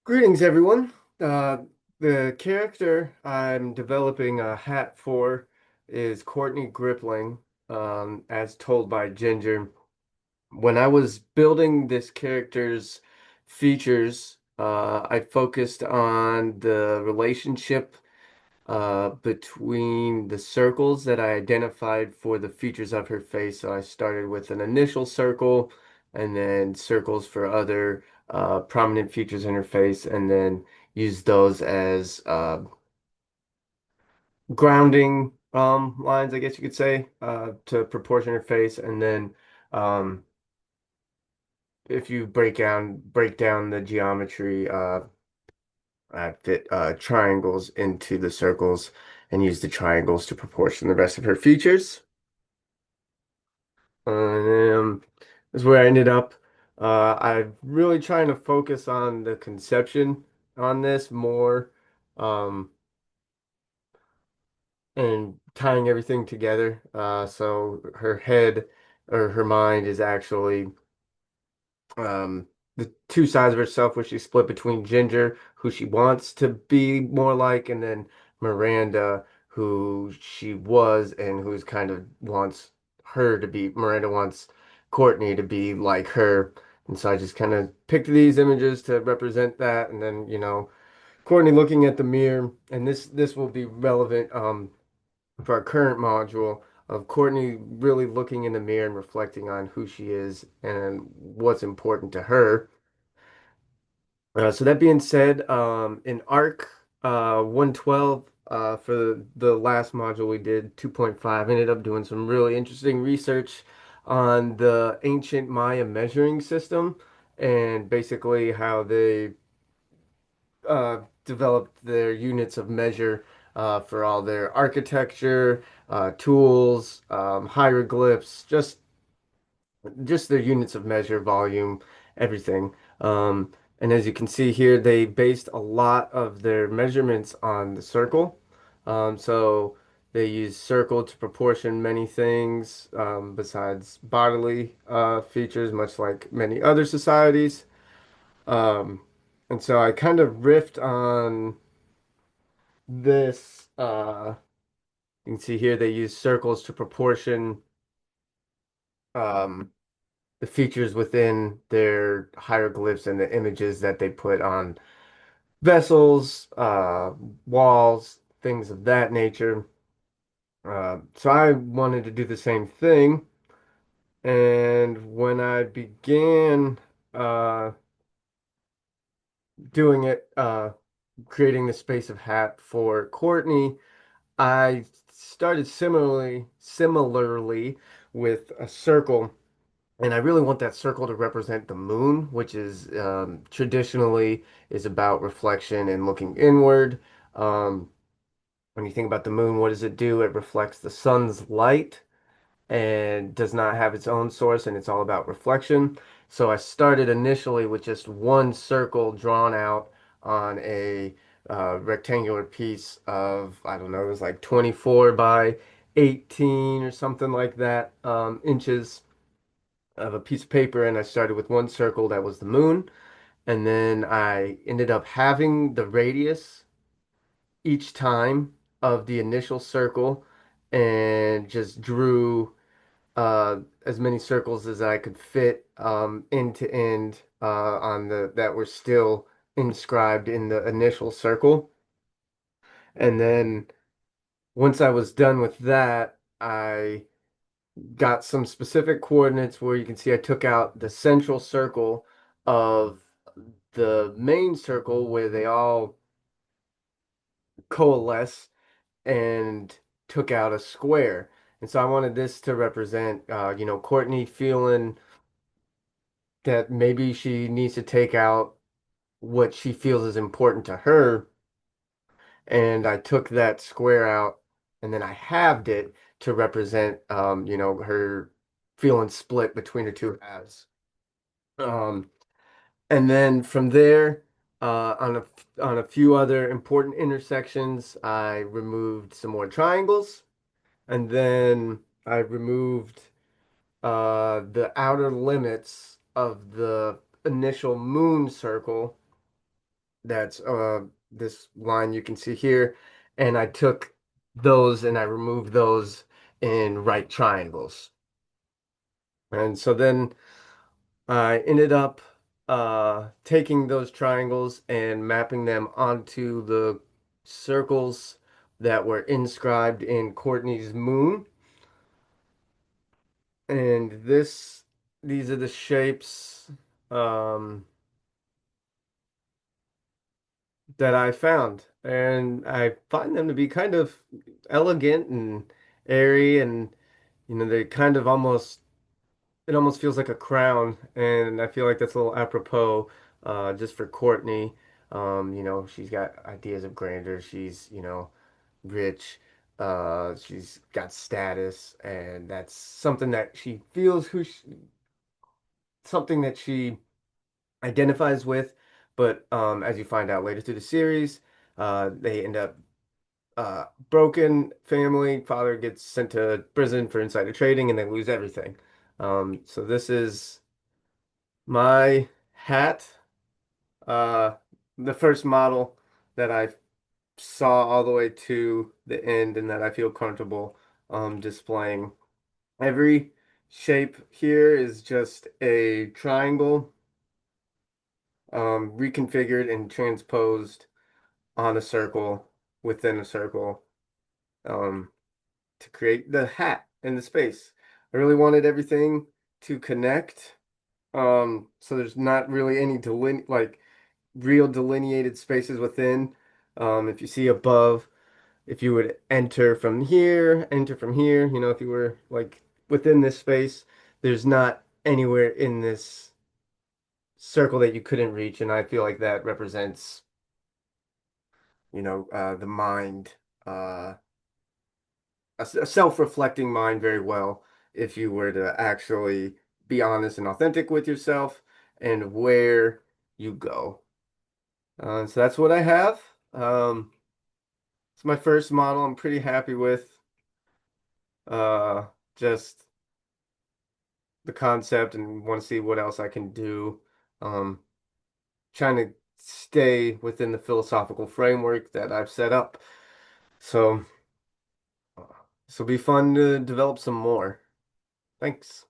Greetings, everyone. Uh, the character I'm developing a hat for is Courtney Gripling, as told by Ginger. When I was building this character's features, I focused on the relationship between the circles that I identified for the features of her face. So I started with an initial circle and then circles for other prominent features in her face, and then used those as grounding lines, I guess you could say, to proportion her face. And then um, if you break down the geometry, I fit triangles into the circles and use the triangles to proportion the rest of her features. And is where I ended up. I'm really trying to focus on the conception on this more, um, and tying everything together. So her head or her mind is actually the two sides of herself, which she split between Ginger, who she wants to be more like, and then Miranda, who she was and who's kind of wants her to be. Miranda wants Courtney to be like her. And so I just kind of picked these images to represent that. And then, Courtney looking at the mirror, and this will be relevant for our current module of Courtney really looking in the mirror and reflecting on who she is and what's important to her. So that being said, in ARC 112, for the last module we did 2.5, ended up doing some really interesting research on the ancient Maya measuring system and basically how they developed their units of measure for all their architecture, tools, hieroglyphs, just their units of measure, volume, everything. And as you can see here, they based a lot of their measurements on the circle. So they use circle to proportion many things besides bodily features, much like many other societies. Um, and so I kind of riffed on this. You can see here they use circles to proportion um, the features within their hieroglyphs and the images that they put on vessels, walls, things of that nature. So I wanted to do the same thing. And when I began doing it, creating the space of hat for Courtney, I started similarly with a circle. And I really want that circle to represent the moon, which is traditionally is about reflection and looking inward. Um, when you think about the moon, what does it do? It reflects the sun's light and does not have its own source, and it's all about reflection. So I started initially with just one circle drawn out on a rectangular piece of, I don't know, it was like 24 by 18 or something like that, inches of a piece of paper, and I started with one circle that was the moon, and then I ended up having the radius each time of the initial circle and just drew as many circles as I could fit end to end on the that were still inscribed in the initial circle. And then once I was done with that, I got some specific coordinates where you can see I took out the central circle of the main circle where they all coalesce and took out a square. And so I wanted this to represent, Courtney feeling that maybe she needs to take out what she feels is important to her. And I took that square out and then I halved it to represent, her feeling split between her two halves. Um, And then from there, on a few other important intersections, I removed some more triangles, and then I removed the outer limits of the initial moon circle that's this line you can see here, and I took those and I removed those in right triangles. And so then I ended up taking those triangles and mapping them onto the circles that were inscribed in Courtney's moon. And these are the shapes um, that I found. And I find them to be kind of elegant and airy, and they kind of almost it almost feels like a crown, and I feel like that's a little apropos, just for Courtney. She's got ideas of grandeur. She's, rich. She's got status, and that's something that she feels something that she identifies with. But as you find out later through the series, they end up broken family. Father gets sent to prison for insider trading, and they lose everything. So this is my hat, uh, the first model that I saw all the way to the end and that I feel comfortable displaying. Every shape here is just a triangle reconfigured and transposed on a circle within a circle um, to create the hat and the space. I really wanted everything to connect. So there's not really any real delineated spaces within. If you see above, if you would enter from here, if you were like within this space, there's not anywhere in this circle that you couldn't reach, and I feel like that represents, the mind, uh, a self-reflecting mind very well, if you were to actually be honest and authentic with yourself and where you go. So that's what I have. It's my first model. I'm pretty happy with just the concept and want to see what else I can do. Um, Trying to stay within the philosophical framework that I've set up. So, so it'll be fun to develop some more. Thanks.